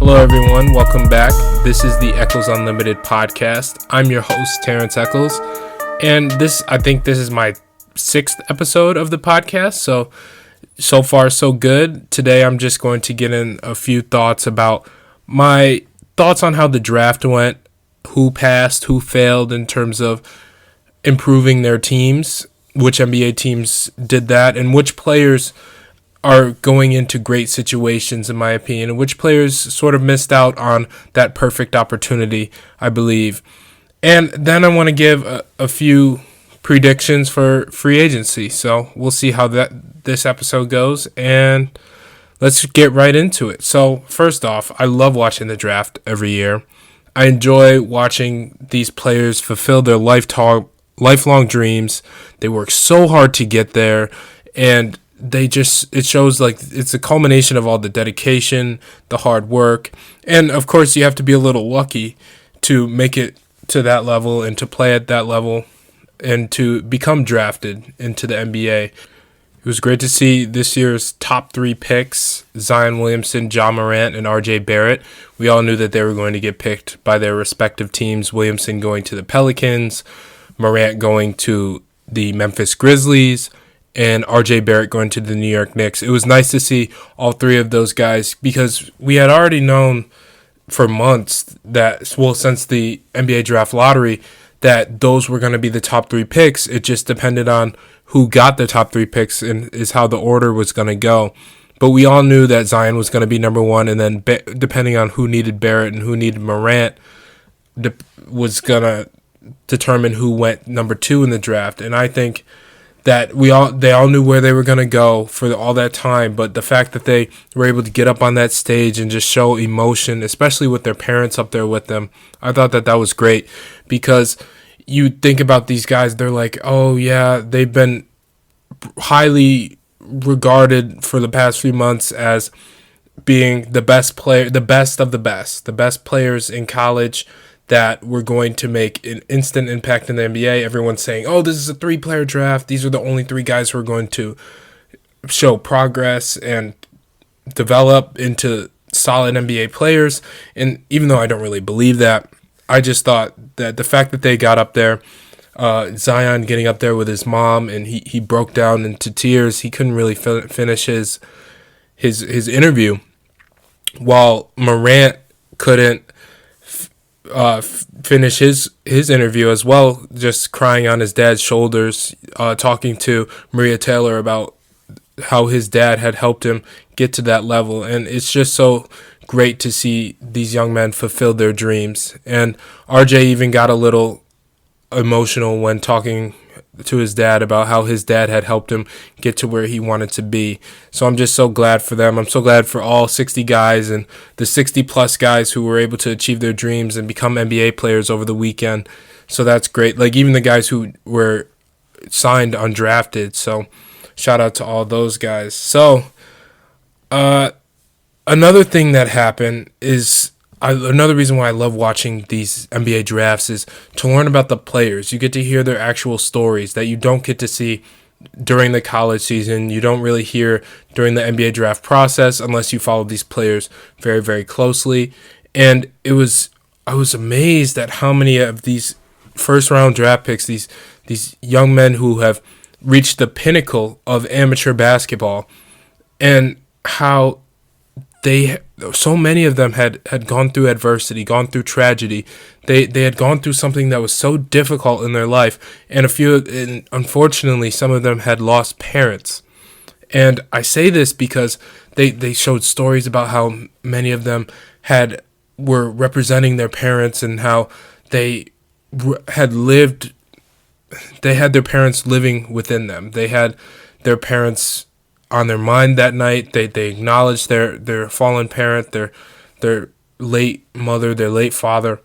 Hello, everyone. Welcome back. This is the Echols Unlimited podcast. I'm your host, Terrence Echols, and I think this is my 6th episode of the podcast. So far, so good. Today, I'm just going to get in a few thoughts about my thoughts on how the draft went, who passed, who failed in terms of improving their teams, which NBA teams did that, and which players are going into great situations, in my opinion, and which players sort of missed out on that perfect opportunity, I believe. And then I want to give a few predictions for free agency. So we'll see how this episode goes, and let's get right into it. So first off, I love watching the draft every year. I enjoy watching these players fulfill their lifelong dreams. They work so hard to get there, and it shows like it's a culmination of all the dedication, the hard work, and of course you have to be a little lucky to make it to that level and to play at that level and to become drafted into the NBA. It was great to see this year's top 3 picks, Zion Williamson, Moran, and RJ Barrett. We all knew that they were going to get picked by their respective teams, Williamson going to the Pelicans, Morant going to the Memphis Grizzlies, and RJ Barrett going to the New York Knicks. It was nice to see all 3 of those guys because we had already known for months that, well, since the NBA draft lottery, that those were going to be the top 3 picks. It just depended on who got the top 3 picks and is how the order was going to go. But we all knew that Zion was going to be number 1, and then depending on who needed Barrett and who needed Morant was going to determine who went number 2 in the draft. And I think that they all knew where they were going to go for all that time, but the fact that they were able to get up on that stage and just show emotion, especially with their parents up there with them, I thought that was great, because you think about these guys, they're like, oh yeah, they've been highly regarded for the past few months as being the best of the best players in college that were going to make an instant impact in the NBA. Everyone's saying, oh, this is a 3-player draft. These are the only 3 guys who are going to show progress and develop into solid NBA players. And even though I don't really believe that, I just thought that the fact that they got up there, Zion getting up there with his mom, and he broke down into tears. He couldn't really finish his interview, while Morant couldn't finish his interview as well, just crying on his dad's shoulders, talking to Maria Taylor about how his dad had helped him get to that level. And it's just so great to see these young men fulfill their dreams. And RJ even got a little emotional when talking to his dad about how his dad had helped him get to where he wanted to be. So I'm just so glad for them. I'm so glad for all 60 guys and the 60 plus guys who were able to achieve their dreams and become NBA players over the weekend. So that's great. Like even the guys who were signed undrafted. So shout out to all those guys. So another thing that happened is another reason why I love watching these NBA drafts is to learn about the players. You get to hear their actual stories that you don't get to see during the college season. You don't really hear during the NBA draft process unless you follow these players very, very closely. And I was amazed at how many of these first-round draft picks, these young men who have reached the pinnacle of amateur basketball, and how so many of them had gone through adversity, gone through tragedy. They had gone through something that was so difficult in their life, and unfortunately, some of them had lost parents. And I say this because they showed stories about how many of them were representing their parents and how they had lived. They had their parents living within them. They had their parents on their mind that night. They acknowledged their fallen parent, their late mother, their late father,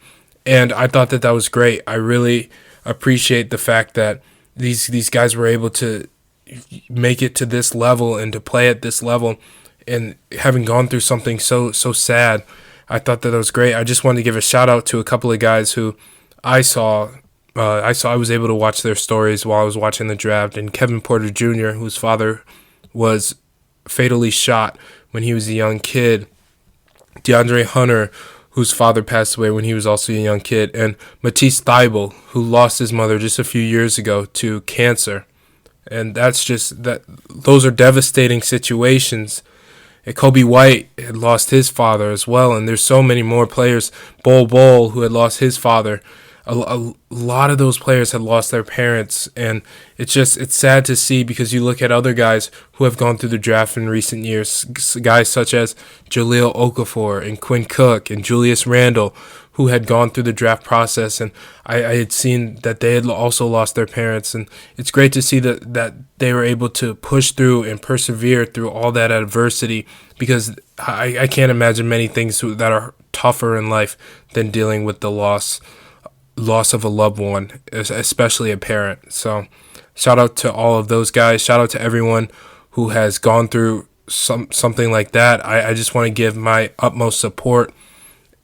and I thought that was great. I really appreciate the fact that these guys were able to make it to this level and to play at this level, and having gone through something so sad. I thought that was great. I just wanted to give a shout out to a couple of guys who I was able to watch their stories while I was watching the draft, and Kevin Porter Jr., whose father was fatally shot when he was a young kid. DeAndre Hunter, whose father passed away when he was also a young kid, and Matisse Thybulle, who lost his mother just a few years ago to cancer. And those are devastating situations. And Kobe White had lost his father as well, and there's so many more players. Bol, who had lost his father. A lot of those players had lost their parents, and it's sad to see, because you look at other guys who have gone through the draft in recent years, guys such as Jahlil Okafor and Quinn Cook and Julius Randle, who had gone through the draft process, and I had seen that they had also lost their parents, and it's great to see that they were able to push through and persevere through all that adversity, because I can't imagine many things that are tougher in life than dealing with the loss of a loved one, especially a parent. So shout out to all of those guys. Shout out to everyone who has gone through something like that. I just want to give my utmost support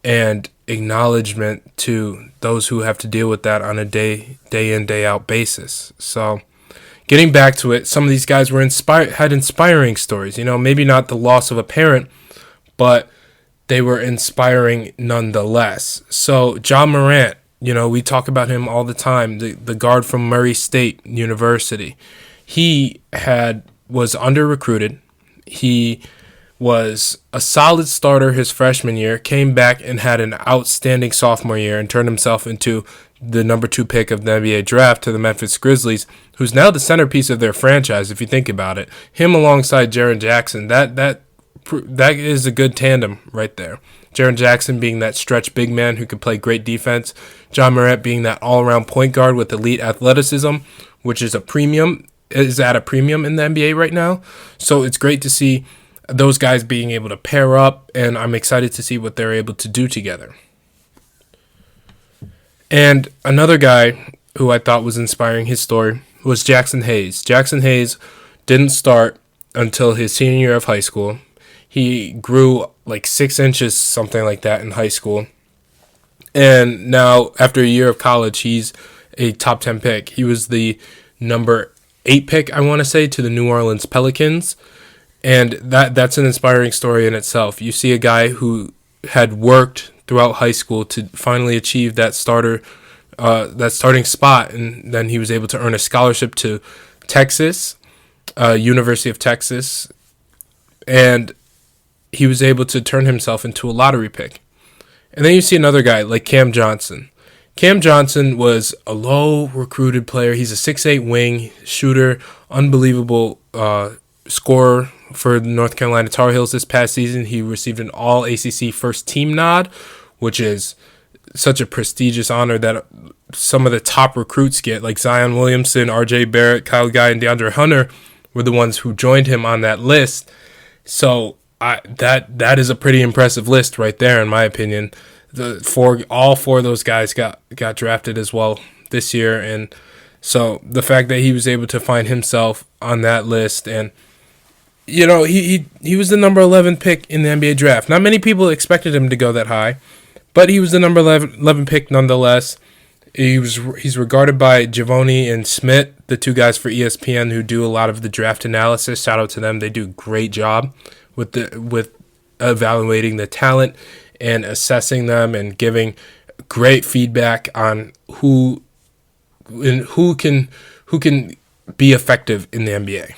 and acknowledgement to those who have to deal with that on a day in, day out basis. So getting back to it, some of these guys had inspiring stories. Maybe not the loss of a parent, but they were inspiring nonetheless. So Ja Morant, we talk about him all the time, the guard from Murray State University. He was under-recruited. He was a solid starter his freshman year, came back and had an outstanding sophomore year and turned himself into the number 2 pick of the NBA draft to the Memphis Grizzlies, who's now the centerpiece of their franchise, if you think about it. Him alongside Jaren Jackson, that is a good tandem right there. Jaren Jackson being that stretch big man who could play great defense. Ja Morant being that all-around point guard with elite athleticism, which is at a premium in the NBA right now. So it's great to see those guys being able to pair up, and I'm excited to see what they're able to do together. And another guy who I thought was inspiring, his story, was Jaxson Hayes. Jaxson Hayes didn't start until his senior year of high school. He grew like 6 inches, something like that, in high school. And now, after a year of college, he's a top 10 pick. He was the number 8 pick, I want to say, to the New Orleans Pelicans. And that's an inspiring story in itself. You see a guy who had worked throughout high school to finally achieve that starting spot, and then he was able to earn a scholarship to Texas, University of Texas, and he was able to turn himself into a lottery pick. And then you see another guy like Cam Johnson. Cam Johnson was a low-recruited player. He's a 6'8" wing, shooter, unbelievable scorer for the North Carolina Tar Heels this past season. He received an All-ACC first-team nod, which is such a prestigious honor that some of the top recruits get, like Zion Williamson, R.J. Barrett, Kyle Guy, and DeAndre Hunter were the ones who joined him on that list. So that is a pretty impressive list right there, in my opinion. All four of those guys got drafted as well this year, and so the fact that he was able to find himself on that list, and he was the number 11 pick in the NBA draft. Not many people expected him to go that high, but he was the number 11 pick nonetheless. He's regarded by Javoni and Smith, the two guys for ESPN who do a lot of the draft analysis. Shout out to them; they do a great job with evaluating the talent and assessing them and giving great feedback on who can be effective in the NBA.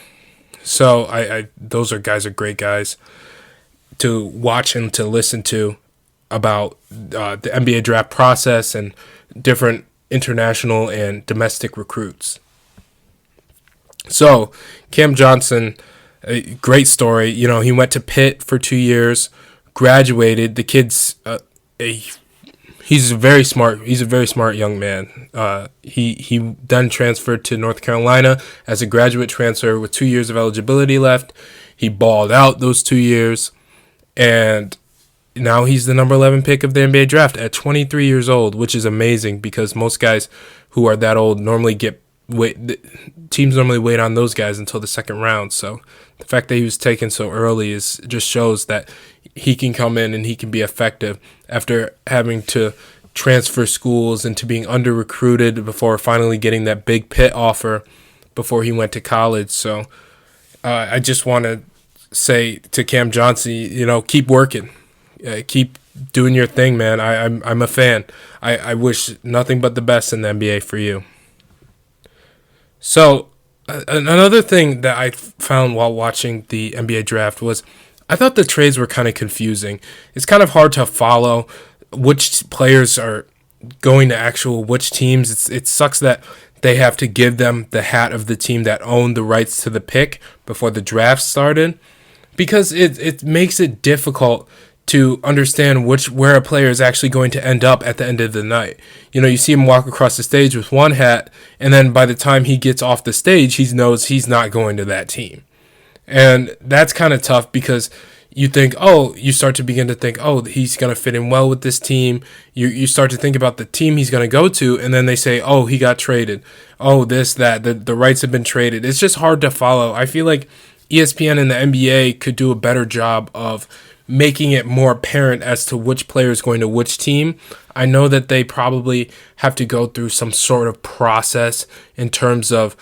So those guys are great guys to watch and to listen to about the NBA draft process and different international and domestic recruits. So Cam Johnson, a great story. He went to Pitt for 2 years, graduated. The kid's he's a very smart young man. He then transferred to North Carolina as a graduate transfer with 2 years of eligibility left. He balled out those 2 years, and now he's the number 11 pick of the NBA draft at 23 years old, which is amazing because most guys who are that old teams normally wait on those guys until the second round. So the fact that he was taken so early just shows that he can come in and he can be effective after having to transfer schools and to being under-recruited before finally getting that big Pitt offer before he went to college. So I just want to say to Cam Johnson, keep working. Keep doing your thing, man. I'm a fan. I wish nothing but the best in the NBA for you. So another thing that I found while watching the NBA draft was I thought the trades were kind of confusing. It's kind of hard to follow which players are going to which teams. It sucks that they have to give them the hat of the team that owned the rights to the pick before the draft started, because it makes it difficult to understand where a player is actually going to end up at the end of the night. You see him walk across the stage with one hat, and then by the time he gets off the stage, he knows he's not going to that team. And that's kind of tough, because you start to begin to think, he's going to fit in well with this team. You start to think about the team he's going to go to, and then they say, he got traded. This, that, the rights have been traded. It's just hard to follow. I feel like ESPN and the NBA could do a better job of making it more apparent as to which player is going to which team. I know that they probably have to go through some sort of process in terms of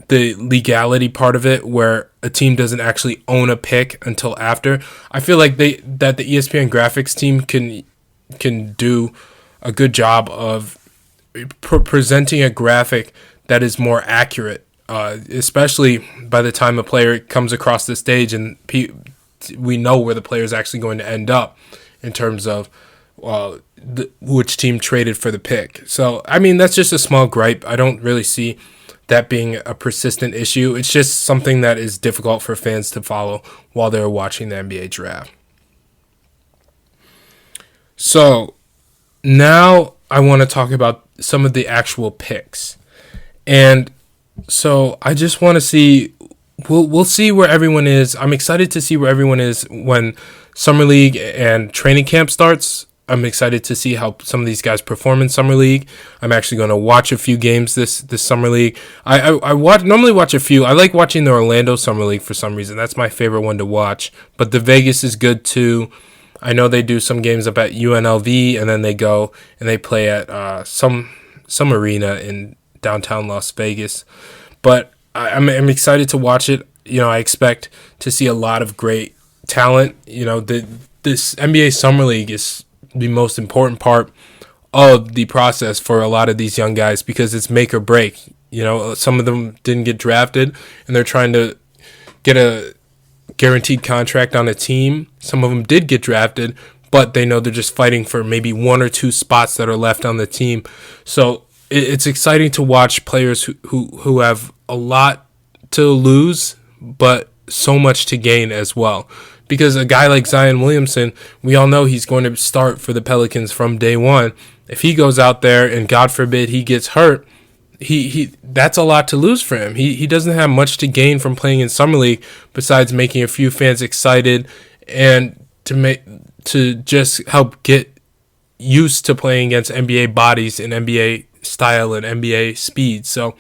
the legality part of it, where a team doesn't actually own a pick until after. I feel like the ESPN graphics team can do a good job of presenting a graphic that is more accurate, especially by the time a player comes across the stage and we know where the player is actually going to end up in terms of which team traded for the pick. So, that's just a small gripe. I don't really see that being a persistent issue. It's just something that is difficult for fans to follow while they're watching the NBA draft. So now I want to talk about some of the actual picks. And so I just want to see, we'll see where everyone is. I'm excited to see where everyone is when Summer League and training camp starts. I'm excited to see how some of these guys perform in Summer League. I'm actually going to watch a few games this Summer League. I normally watch a few. I like watching the Orlando Summer League for some reason. That's my favorite one to watch. But the Vegas is good too. I know they do some games up at UNLV, and then they go and they play at some arena in downtown Las Vegas. But I'm excited to watch it. I expect to see a lot of great talent. This NBA Summer League is the most important part of the process for a lot of these young guys, because it's make or break. Some of them didn't get drafted and they're trying to get a guaranteed contract on a team. Some of them did get drafted, but they know they're just fighting for maybe one or two spots that are left on the team. So it's exciting to watch players who have a lot to lose, but so much to gain as well. Because a guy like Zion Williamson, we all know he's going to start for the Pelicans from day one. If he goes out there and God forbid he gets hurt, he that's a lot to lose for him. He doesn't have much to gain from playing in Summer League besides making a few fans excited and to just help get used to playing against NBA bodies and NBA style and NBA speed. So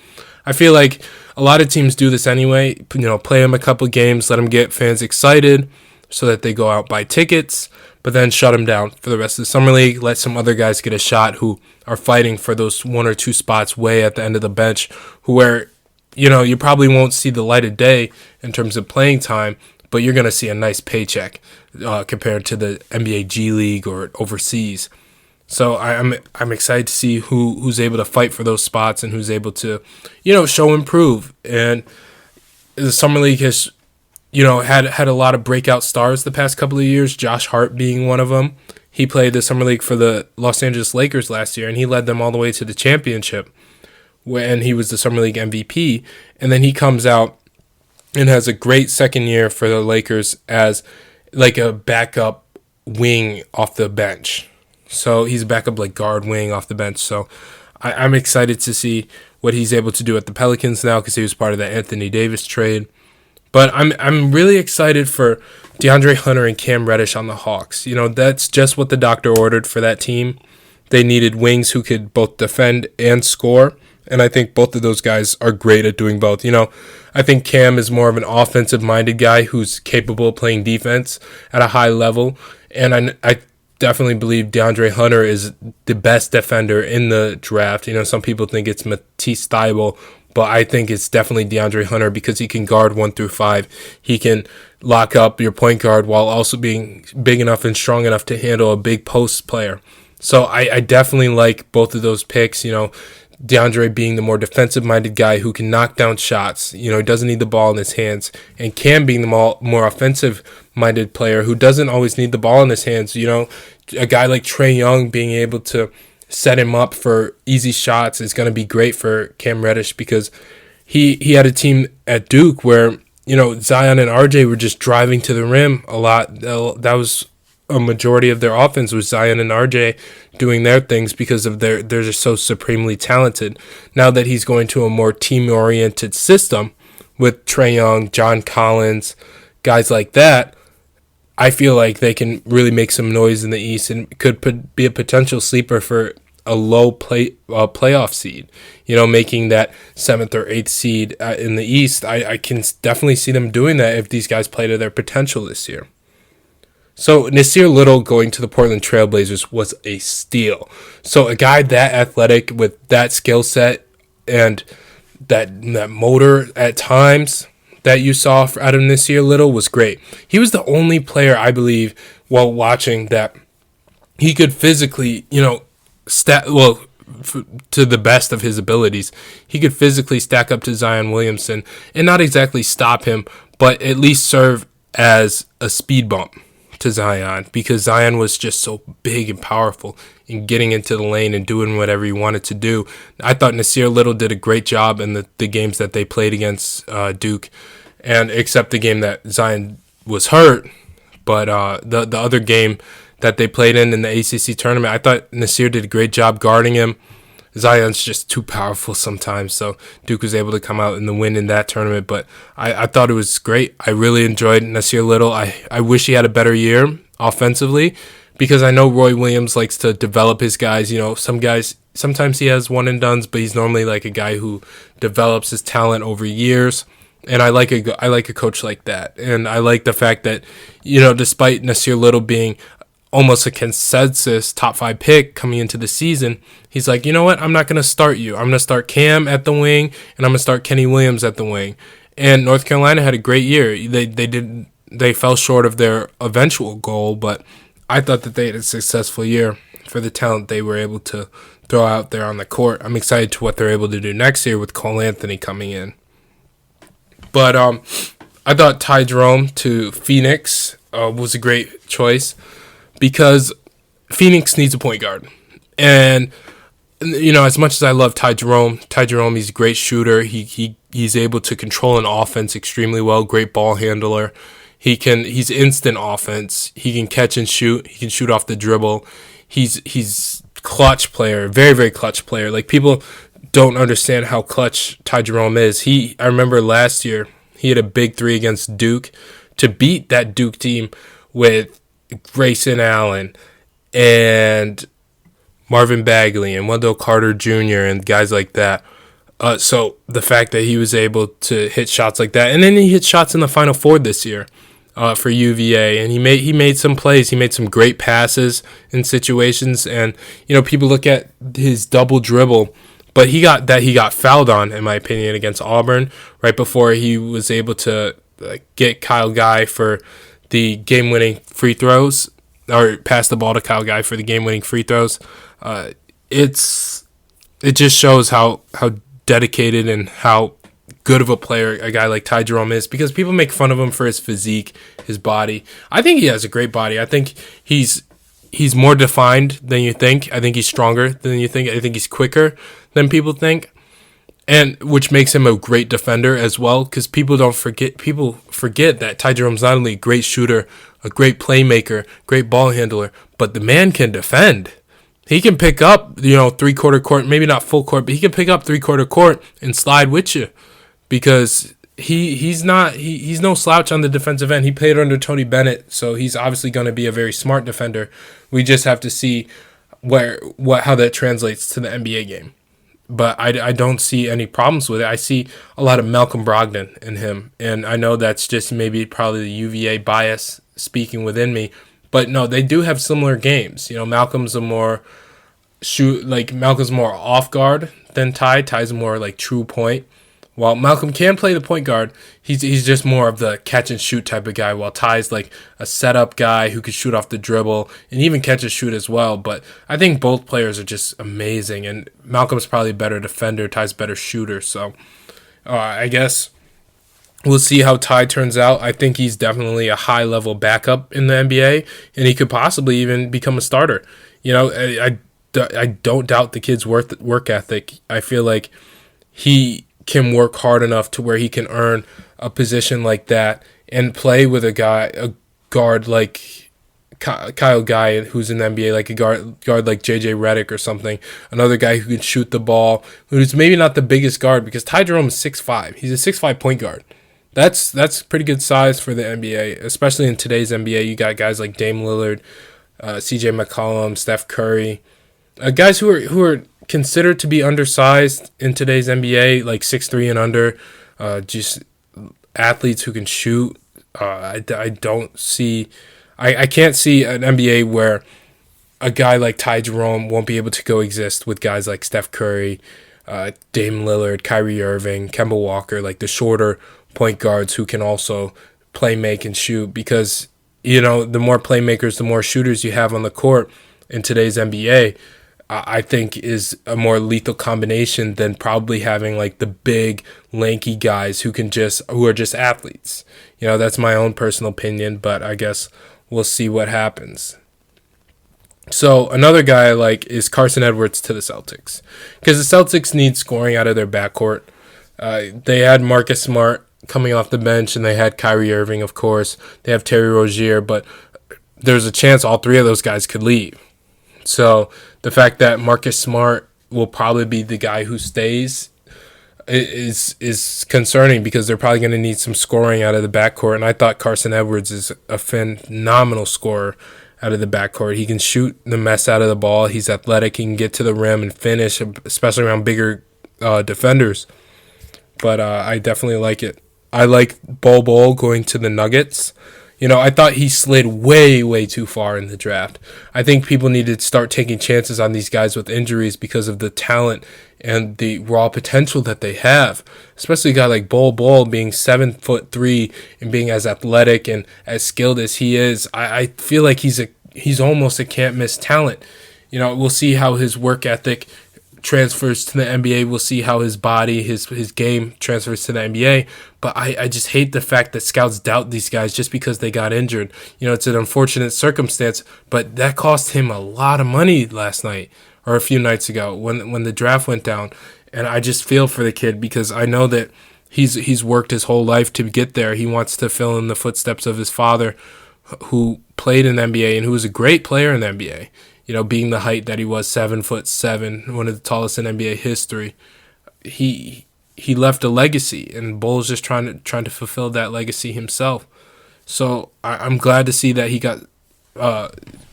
I feel like a lot of teams do this anyway. Play him a couple games, let him get fans excited, so that they go out buy tickets, but then shut them down for the rest of the Summer League. Let some other guys get a shot who are fighting for those one or two spots way at the end of the bench, where you probably won't see the light of day in terms of playing time, but you're going to see a nice paycheck compared to the NBA G League or overseas. So I'm excited to see who's able to fight for those spots and who's able to show improve. And the Summer League has had a lot of breakout stars the past couple of years, Josh Hart being one of them. He played the Summer League for the Los Angeles Lakers last year, and he led them all the way to the championship when he was the Summer League MVP. And then he comes out and has a great second year for the Lakers as like a backup wing off the bench. So he's a backup like guard wing off the bench. So I'm excited to see what he's able to do at the Pelicans now, because he was part of the Anthony Davis trade. But I'm really excited for DeAndre Hunter and Cam Reddish on the Hawks. That's just what the doctor ordered for that team. They needed wings who could both defend and score, and I think both of those guys are great at doing both. I think Cam is more of an offensive-minded guy who's capable of playing defense at a high level, and I definitely believe DeAndre Hunter is the best defender in the draft. Some people think it's Matisse Thybulle, but I think it's definitely DeAndre Hunter because he can guard 1 through 5. He can lock up your point guard while also being big enough and strong enough to handle a big post player. So I definitely like both of those picks. DeAndre being the more defensive-minded guy who can knock down shots. He doesn't need the ball in his hands. And Cam being the more offensive-minded player who doesn't always need the ball in his hands. A guy like Trae Young being able to set him up for easy shots is going to be great for Cam Reddish because he had a team at Duke where, Zion and RJ were just driving to the rim a lot. That was a majority of their offense was Zion and RJ doing their things because of they're just so supremely talented. Now that he's going to a more team-oriented system with Trae Young, John Collins, guys like that, I feel like they can really make some noise in the East and could be a potential sleeper for a low playoff seed. Making that 7th or 8th seed in the East. I can definitely see them doing that if these guys play to their potential this year. So Nassir Little going to the Portland Trailblazers was a steal. So a guy that athletic with that skill set and that motor at times that you saw out of Nassir Little was great. He was the only player, I believe, while watching that he could physically, to the best of his abilities, he could physically stack up to Zion Williamson and not exactly stop him, but at least serve as a speed bump to Zion because Zion was just so big and powerful in getting into the lane and doing whatever he wanted to do. I thought Nassir Little did a great job in the games that they played against Duke, and except the game that Zion was hurt, but the other game that they played in the ACC tournament, I thought Nassir did a great job guarding him. Zion's just too powerful sometimes, so Duke was able to come out in the win in that tournament, but I thought it was great. I really enjoyed Nassir Little. I wish he had a better year offensively because I know Roy Williams likes to develop his guys. Some guys, sometimes he has one-and-dones, but he's normally like a guy who develops his talent over years, and I like a coach like that. And I like the fact that, despite Nassir Little being almost a consensus top 5 pick coming into the season, he's like, you know what? I'm not going to start you. I'm going to start Cam at the wing, and I'm going to start Kenny Williams at the wing. And North Carolina had a great year. They fell short of their eventual goal, but I thought that they had a successful year for the talent they were able to throw out there on the court. I'm excited to what they're able to do next year with Cole Anthony coming in. But I thought Ty Jerome to Phoenix was a great choice, because Phoenix needs a point guard. And, as much as I love Ty Jerome, he's a great shooter. He's able to control an offense extremely well, great ball handler. He's instant offense. He can catch and shoot. He can shoot off the dribble. He's clutch player, very, very clutch player. Like, people don't understand how clutch Ty Jerome is. I remember last year, he had a big 3 against Duke to beat that Duke team with Grayson Allen and Marvin Bagley and Wendell Carter Jr. and guys like that. So the fact that he was able to hit shots like that, and then he hit shots in the Final Four this year for UVA, and he made some plays. He made some great passes in situations, and people look at his double dribble, but he got fouled on, in my opinion, against Auburn right before he was able to get Kyle Guy for the game-winning free throws, or pass the ball to Kyle Guy for the game-winning free throws. It just shows how dedicated and how good of a player a guy like Ty Jerome is, because people make fun of him for his physique, his body. I think he has a great body. I think he's more defined than you think. I think he's stronger than you think. I think he's quicker than people think. And which makes him a great defender as well, because people forget that Ty Jerome's not only a great shooter, a great playmaker, great ball handler, but the man can defend. He can pick up, 3/4 court, maybe not full court, but he can pick up 3/4 court and slide with you, because he's no slouch on the defensive end. He played under Tony Bennett, so he's obviously going to be a very smart defender. We just have to see how that translates to the NBA game. But I don't see any problems with it. I see a lot of Malcolm Brogdon in him, and I know that's just probably the UVA bias speaking within me. But no, they do have similar games. Malcolm's more off guard than Ty. Ty's more like true point. while Malcolm can play the point guard, he's just more of the catch and shoot type of guy, while Ty's like a setup guy who could shoot off the dribble and even catch and shoot as well. But I think both players are just amazing, and Malcolm's probably a better defender, Ty's better shooter. So I guess we'll see how Ty turns out. I think he's definitely a high-level backup in the NBA, and he could possibly even become a starter. I don't doubt the kid's work ethic. I feel like he can work hard enough to where he can earn a position like that and play with a guard like Kyle Guy, who's in the NBA, like a guard like JJ Redick or something, another guy who can shoot the ball, who's maybe not the biggest guard, because Ty Jerome is 6'5". He's a 6'5" point guard. That's pretty good size for the NBA, especially in today's NBA. You got guys like Dame Lillard, CJ McCollum, Steph Curry, guys who are considered to be undersized in today's NBA, like 6'3" and under, just athletes who can shoot. I can't see an NBA where a guy like Ty Jerome won't be able to coexist with guys like Steph Curry, Dame Lillard, Kyrie Irving, Kemba Walker, like the shorter point guards who can also play, make, and shoot. Because, the more playmakers, the more shooters you have on the court in today's NBA, I think is a more lethal combination than probably having like the big lanky guys who are just athletes. That's my own personal opinion, but I guess we'll see what happens. So another guy I like is Carson Edwards to the Celtics, because the Celtics need scoring out of their backcourt. They had Marcus Smart coming off the bench, and they had Kyrie Irving, of course. They have Terry Rozier, but there's a chance all three of those guys could leave. So the fact that Marcus Smart will probably be the guy who stays is concerning, because they're probably going to need some scoring out of the backcourt. And I thought Carson Edwards is a phenomenal scorer out of the backcourt. He can shoot the mess out of the ball. He's athletic. He can get to the rim and finish, especially around bigger defenders. But I definitely like it. I like Bol going to the Nuggets. I thought he slid way, way too far in the draft. I think people need to start taking chances on these guys with injuries because of the talent and the raw potential that they have. Especially a guy like Bol being 7'3" and being as athletic and as skilled as he is. I feel like he's almost a can't miss talent. We'll see how his work ethic transfers to the NBA. We'll see how his body, his game transfers to the NBA. But I just hate the fact that scouts doubt these guys just because they got injured. It's an unfortunate circumstance, but that cost him a lot of money last night or a few nights ago when the draft went down. And I just feel for the kid, because I know that he's worked his whole life to get there. He wants to fill in the footsteps of his father, who played in the NBA and who was a great player in the NBA. Being the height that he was, 7'7", one of the tallest in NBA history, he left a legacy, and Bol's just trying to fulfill that legacy himself. So I'm glad to see that he got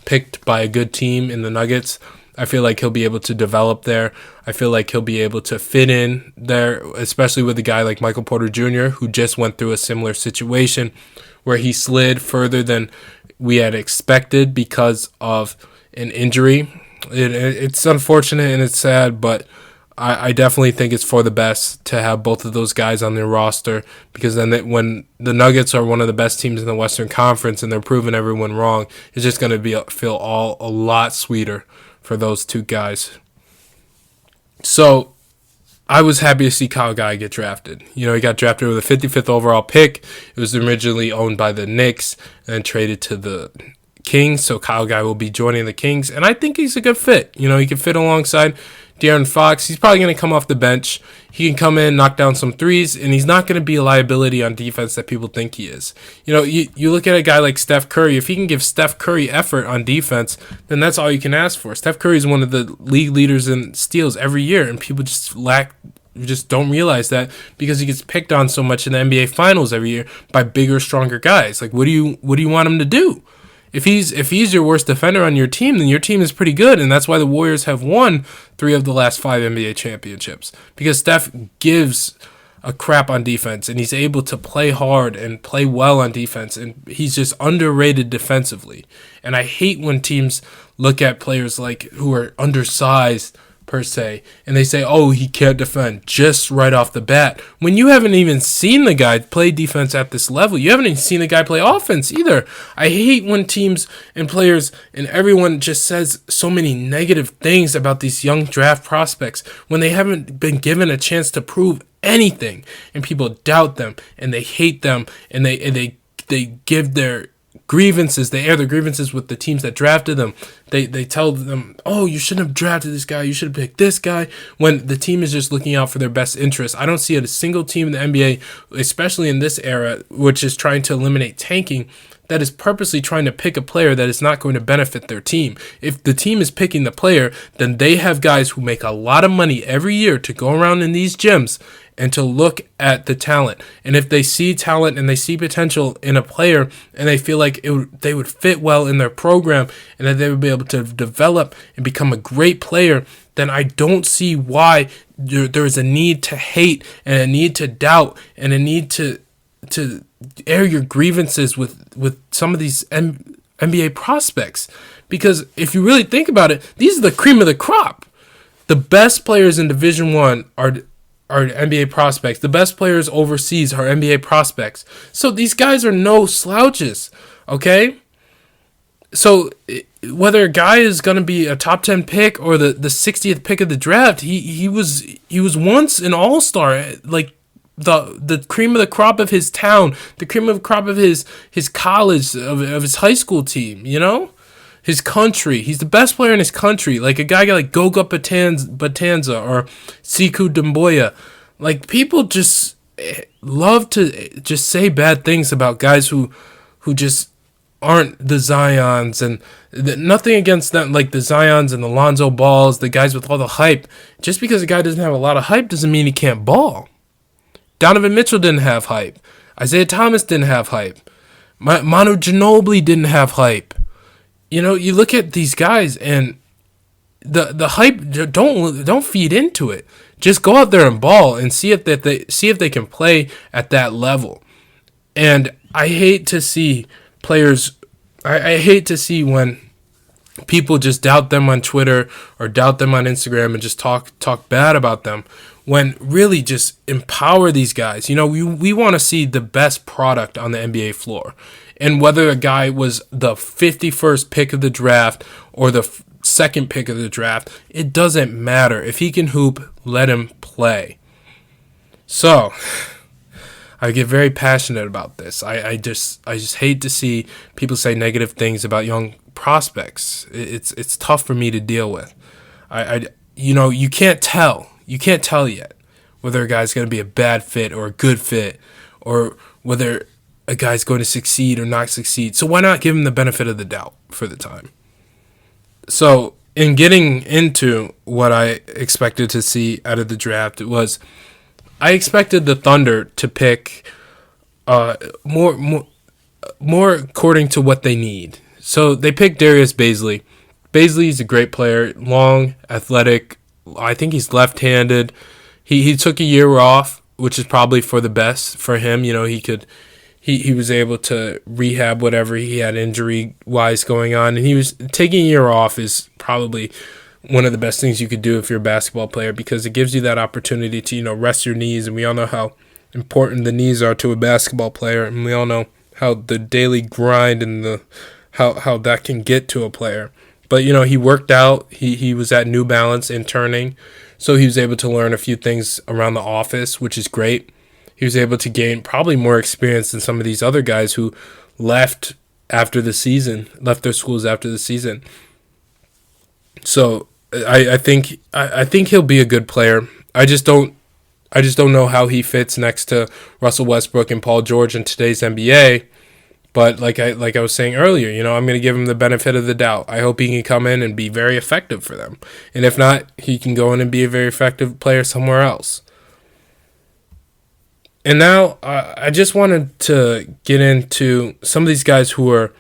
picked by a good team in the Nuggets. I feel like he'll be able to develop there. I feel like he'll be able to fit in there, especially with a guy like Michael Porter Jr., who just went through a similar situation where he slid further than we had expected because of an injury. It's unfortunate and it's sad, but I definitely think it's for the best to have both of those guys on their roster, because then when the Nuggets are one of the best teams in the Western Conference and they're proving everyone wrong, it's just going to feel a lot sweeter for those two guys. So I was happy to see Kyle Guy get drafted. He got drafted with a 55th overall pick. It was originally owned by the Knicks and then traded to the Kings, so Kyle Guy will be joining the Kings, and I think he's a good fit. He can fit alongside De'Aaron Fox. He's probably going to come off the bench. He can come in, knock down some threes, and he's not going to be a liability on defense that people think he is. You look at a guy like Steph Curry. If he can give Steph Curry effort on defense, then that's all you can ask for. Steph Curry is one of the league leaders in steals every year, and people just don't realize that, because he gets picked on so much in the NBA Finals every year by bigger, stronger guys. Like, what do you want him to do? If he's your worst defender on your team, then your team is pretty good, and that's why the Warriors have won 3 of the last 5 NBA championships, because Steph gives a crap on defense, and he's able to play hard and play well on defense, and he's just underrated defensively. And I hate when teams look at players like who are undersized per se, and they say, oh, he can't defend just right off the bat, when you haven't even seen the guy play defense at this level. You haven't even seen the guy play offense either. I hate when teams and players and everyone just says so many negative things about these young draft prospects when they haven't been given a chance to prove anything, and people doubt them and they hate them, and they give their grievances. They air their grievances with the teams that drafted them. They tell them, oh, you shouldn't have drafted this guy, you should have picked this guy, when the team is just looking out for their best interest. I don't see a single team in the NBA, especially in this era, which is trying to eliminate tanking, that is purposely trying to pick a player that is not going to benefit their team. If the team is picking the player, then they have guys who make a lot of money every year to go around in these gyms and to look at the talent. And if they see talent and they see potential in a player and they feel like they would fit well in their program and that they would be able to develop and become a great player, then I don't see why there is a need to hate and a need to doubt and a need to air your grievances with some of these NBA prospects. Because if you really think about it, these are the cream of the crop. The best players in Division I are NBA prospects. The best players overseas are NBA prospects. So these guys are no slouches, okay? So whether a guy is going to be a top 10 pick or the 60th pick of the draft, he was once an all-star, like the cream of the crop of his town, the cream of the crop of his college, of his high school team, you know? His country. He's the best player in his country. Like a guy like Goga Batanza or Sekou Doumbouya. Like, people just love to just say bad things about guys who just aren't the Zions, and nothing against them, like the Zions and the Lonzo Balls, the guys with all the hype. Just because a guy doesn't have a lot of hype doesn't mean he can't ball. Donovan Mitchell didn't have hype. Isaiah Thomas didn't have hype. Manu Ginobili didn't have hype. You know, you look at these guys and the hype, don't feed into it. Just go out there and ball and see if they can play at that level. And I hate to see players. I hate to see when people just doubt them on Twitter or doubt them on Instagram and just talk bad about them, when really just empower these guys. You know, we want to see the best product on the NBA floor. And whether a guy was the 51st pick of the draft or the second pick of the draft, it doesn't matter. If he can hoop, let him play. So, I get very passionate about this. I just hate to see people say negative things about young prospects. It's tough for me to deal with. You can't tell. You can't tell yet whether a guy's going to be a bad fit or a good fit, or whether a guy's going to succeed or not succeed. So why not give him the benefit of the doubt for the time? So in getting into what I expected to see out of the draft, I expected the Thunder to pick more according to what they need. So they picked Darius Basel. Basley's a great player, long, athletic. I think he's left-handed. He took a year off, which is probably for the best for him. You know, he was able to rehab whatever he had injury-wise going on. And he was taking a year off is probably one of the best things you could do if you're a basketball player, because it gives you that opportunity to, you know, rest your knees. And we all know how important the knees are to a basketball player. And we all know how the daily grind and how that can get to a player. But, you know, he worked out. He was at New Balance interning, so he was able to learn a few things around the office, which is great. He was able to gain probably more experience than some of these other guys who left their schools after the season. So I think he'll be a good player. I just don't know how he fits next to Russell Westbrook and Paul George in today's NBA. But like I was saying earlier, you know, I'm going to give him the benefit of the doubt. I hope he can come in and be very effective for them. And if not, he can go in and be a very effective player somewhere else. And now I just wanted to get into some of these guys who were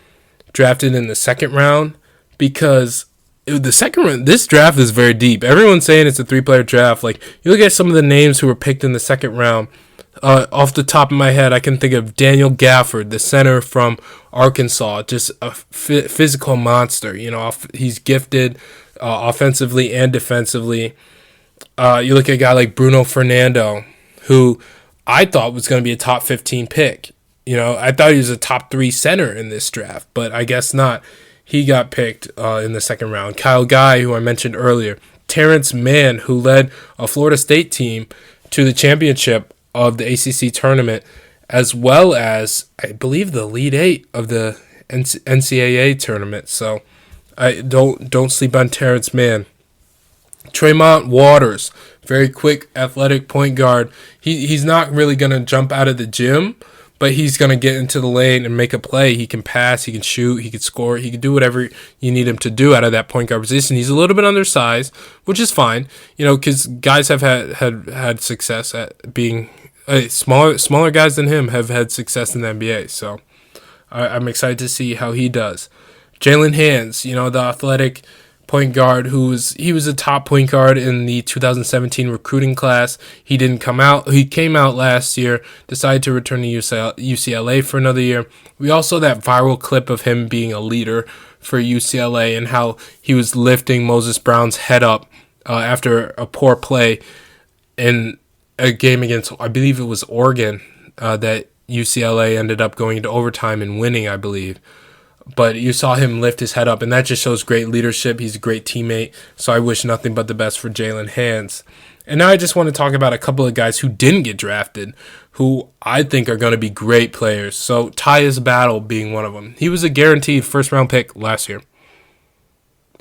drafted in the second round, because the second round, this draft is very deep. Everyone's saying it's a 3-player draft. Like, you look at some of the names who were picked in the second round. Off the top of my head, I can think of Daniel Gafford, the center from Arkansas, just a physical monster. You know, he's gifted, offensively and defensively. You look at a guy like Bruno Fernando, who I thought was going to be a top 15 pick. I thought he was a top 3 center in this draft, but I guess not. He got picked in the second round. Kyle Guy, who I mentioned earlier. Terrence Mann, who led a Florida State team to the championship of the ACC tournament, as well as, I believe, the Elite Eight of the NCAA tournament. So I don't sleep on Terrence Mann. Tremont Waters, very quick, athletic point guard. He's not really going to jump out of the gym, but he's going to get into the lane and make a play. He can pass, he can shoot, he can score, he can do whatever you need him to do out of that point guard position. He's a little bit undersized, which is fine, because guys have had success at being smaller guys than him have had success in the NBA. So I'm excited to see how he does. Jaelyn Hands, the athletic point guard he was a top point guard in the 2017 recruiting class. He didn't come out. He came out last year, decided to return to UCLA for another year. We also that viral clip of him being a leader for UCLA and how he was lifting Moses Brown's head up after a poor play in a game against, I believe it was Oregon, that UCLA ended up going into overtime and winning, I believe. But you saw him lift his head up, and that just shows great leadership. He's a great teammate, so I wish nothing but the best for Jaelyn Hands. And now I just want to talk about a couple of guys who didn't get drafted, who I think are going to be great players. So Tyus Battle being one of them. He was a guaranteed first-round pick last year.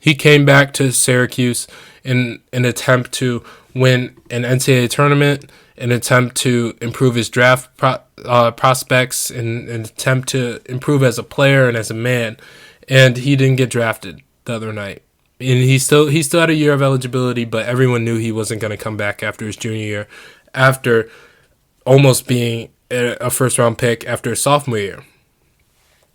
He came back to Syracuse in an attempt to win an NCAA tournament, an attempt to improve his draft prospects, and an attempt to improve as a player and as a man. And he didn't get drafted the other night. And he still had a year of eligibility, but everyone knew he wasn't going to come back after his junior year, after almost being a first-round pick after his sophomore year.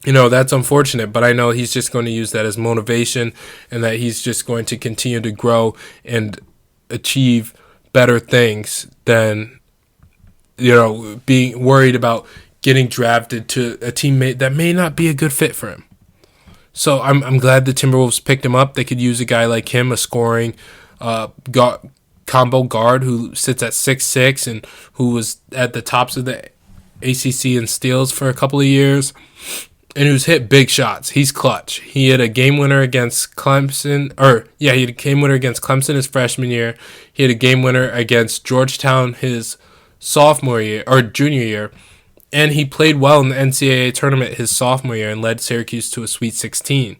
That's unfortunate, but I know he's just going to use that as motivation and that he's just going to continue to grow and achieve better things than, being worried about getting drafted to a teammate that may not be a good fit for him. So I'm glad the Timberwolves picked him up. They could use a guy like him, a scoring combo guard who sits at 6'6" and who was at the tops of the ACC in steals for a couple of years, and who's hit big shots. He's clutch. He had a game winner against Clemson, he had a game winner against Clemson his freshman year. He had a game winner against Georgetown his sophomore year or junior year, and he played well in the NCAA tournament his sophomore year and led Syracuse to a Sweet 16.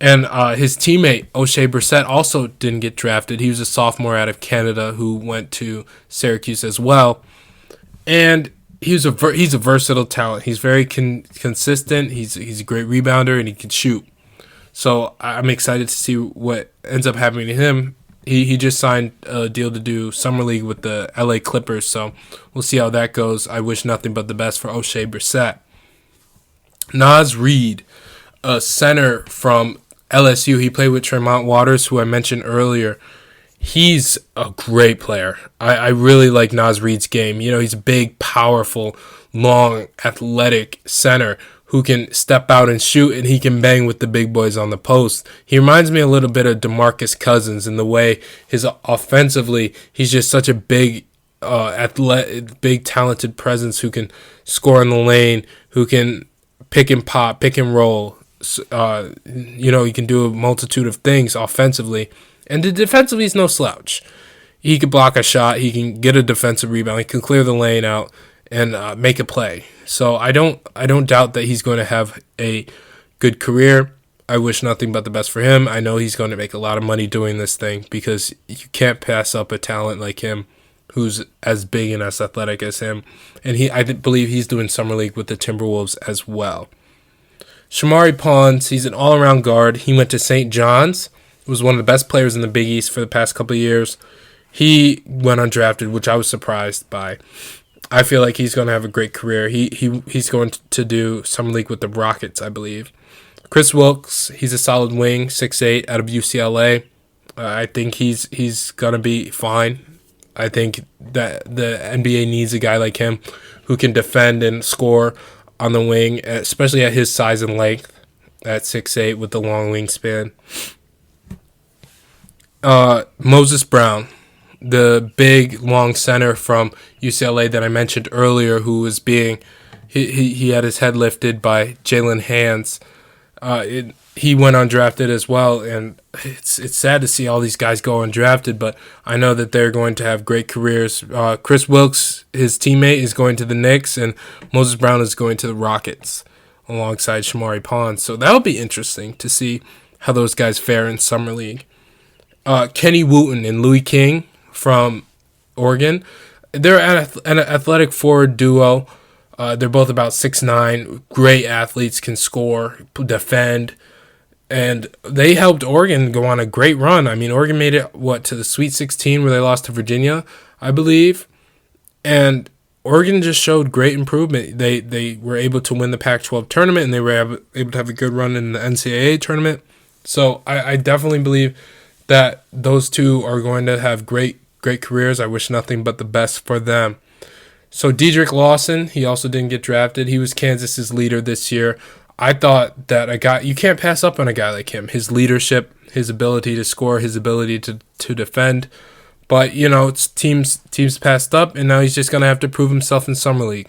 And his teammate O'Shea Brissett also didn't get drafted. He was a sophomore out of Canada who went to Syracuse as well, and he's a versatile talent. He's very consistent. He's a great rebounder, and he can shoot. So I'm excited to see what ends up happening to him. He just signed a deal to do summer league with the LA Clippers, so we'll see how that goes. I wish nothing but the best for O'Shea Brissett. Naz Reid, a center from LSU. He played with Tremont Waters, who I mentioned earlier. He's a great player. I really like Naz Reid's game. He's a big, powerful, long, athletic center who can step out and shoot, and he can bang with the big boys on the post. He reminds me a little bit of DeMarcus Cousins in the way offensively, he's just such a big, big talented presence who can score in the lane, who can pick and pop, pick and roll. He can do a multitude of things offensively. And defensively, he's no slouch. He can block a shot. He can get a defensive rebound. He can clear the lane out and make a play. So I don't doubt that he's going to have a good career. I wish nothing but the best for him. I know he's going to make a lot of money doing this thing because you can't pass up a talent like him who's as big and as athletic as him. And I believe he's doing summer league with the Timberwolves as well. Shamari Pons, he's an all-around guard. He went to St. John's. Was one of the best players in the Big East for the past couple of years. He went undrafted, which I was surprised by. I feel like he's going to have a great career. He's going to do summer league with the Rockets, I believe. Chris Wilkes, he's a solid wing, 6'8", out of UCLA. I think he's going to be fine. I think that the NBA needs a guy like him who can defend and score on the wing, especially at his size and length, at 6'8", with the long wingspan. Moses Brown, the big long center from UCLA that I mentioned earlier, who was being he had his head lifted by Jaelyn Hands. He went undrafted as well, and it's sad to see all these guys go undrafted, but I know that they're going to have great careers. Chris Wilkes, his teammate, is going to the Knicks, and Moses Brown is going to the Rockets alongside Shamari Pond. So that'll be interesting to see how those guys fare in Summer League. Kenny Wooten and Louis King from Oregon, they're an athletic forward duo. They're both about 6'9", great athletes, can score, defend, and they helped Oregon go on a great run. I mean, Oregon made it, to the Sweet 16 where they lost to Virginia, I believe, and Oregon just showed great improvement. They were able to win the Pac-12 tournament, and they were able to have a good run in the NCAA tournament. So I definitely believe that those two are going to have great careers. I wish nothing but the best for them. So Dedrick Lawson, he also didn't get drafted. He was Kansas's leader this year. I thought that you can't pass up on a guy like him. His leadership, his ability to score, his ability to defend. But, teams passed up, and now he's just going to have to prove himself in Summer League.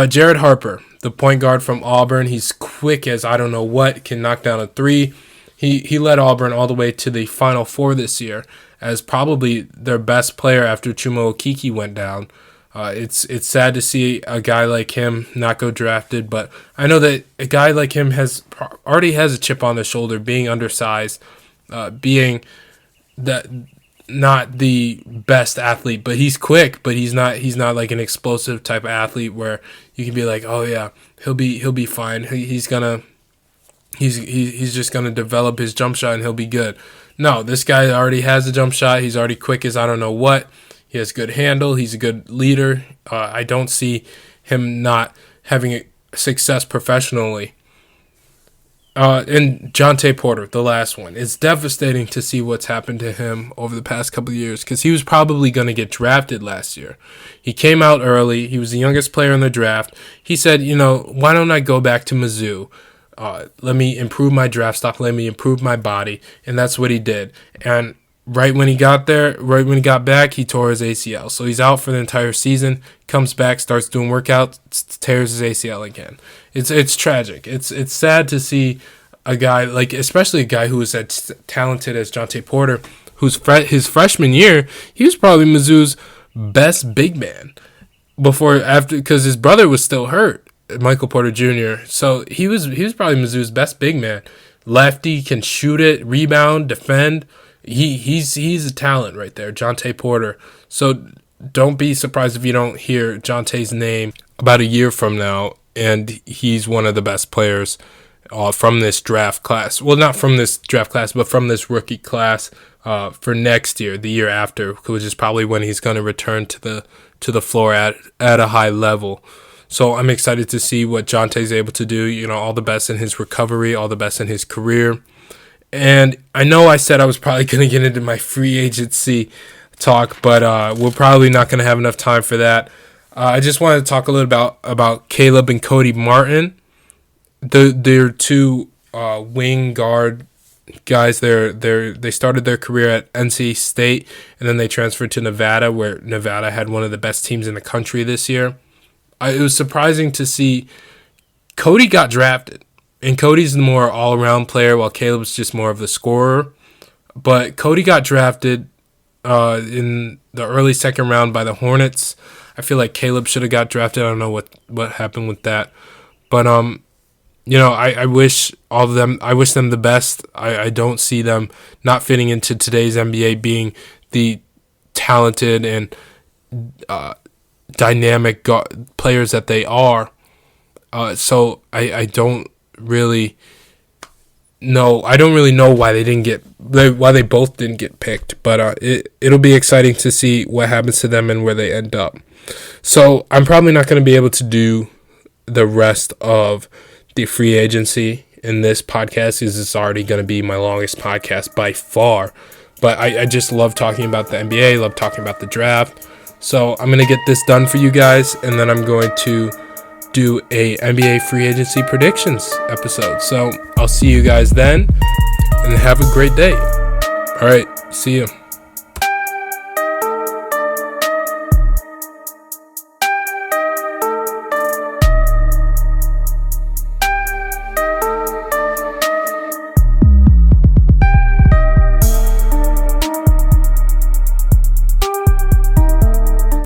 Jared Harper, the point guard from Auburn. He's quick as I don't know what, can knock down a three. He led Auburn all the way to the Final Four this year as probably their best player after Chuma Okeke went down. It's sad to see a guy like him not go drafted, but I know that a guy like him already has a chip on his shoulder, being undersized, being not the best athlete, but he's quick, but he's not like an explosive type of athlete where you can be like, oh yeah, he'll be fine. He's just gonna develop his jump shot and he'll be good. No, this guy already has a jump shot. He's already quick as I don't know what. He has good handle. He's a good leader. I don't see him not having success professionally. And Johntay Porter, the last one. It's devastating to see what's happened to him over the past couple of years because he was probably going to get drafted last year. He came out early. He was the youngest player in the draft. He said, why don't I go back to Mizzou? Let me improve my draft stock. Let me improve my body. And that's what he did. And right when he got back, he tore his ACL. So he's out for the entire season, comes back, starts doing workouts, tears his ACL again. It's tragic. It's sad to see a guy, especially a guy who is as talented as Johntay Porter, his freshman year, he was probably Mizzou's best big man because his brother was still hurt, Michael Porter Jr. So he was probably Mizzou's best big man. Lefty, can shoot it, rebound, defend. He's a talent right there, Johntay Porter. So don't be surprised if you don't hear Jontay's name about a year from now, and he's one of the best players from this draft class. Well, not from this draft class, but from this rookie class for next year, the year after, which is probably when he's going to return to the floor at a high level. So I'm excited to see what Jontay's able to do. All the best in his recovery, all the best in his career. And I know I said I was probably going to get into my free agency talk, but we're probably not going to have enough time for that. I just wanted to talk a little about Caleb and Cody Martin. They're two wing guard guys. They started their career at NC State, and then they transferred to Nevada, where Nevada had one of the best teams in the country this year. It was surprising to see Cody got drafted. And Cody's the more all-around player, while Caleb's just more of the scorer. But Cody got drafted in the early second round by the Hornets. I feel like Caleb should have got drafted. I don't know what happened with that. But, I wish all of them, I wish them the best. I don't see them not fitting into today's NBA being the talented and dynamic players that they are. So I don't really know. I don't really know why they both didn't get picked, but it'll be exciting to see what happens to them and where they end up. So I'm probably not going to be able to do the rest of the free agency in this podcast, because it's already going to be my longest podcast by far. But I just love talking about the NBA, love talking about the draft. So I'm going to get this done for you guys, and then I'm going to do a NBA free agency predictions episode. So I'll see you guys then, and have a great day. All right, see you.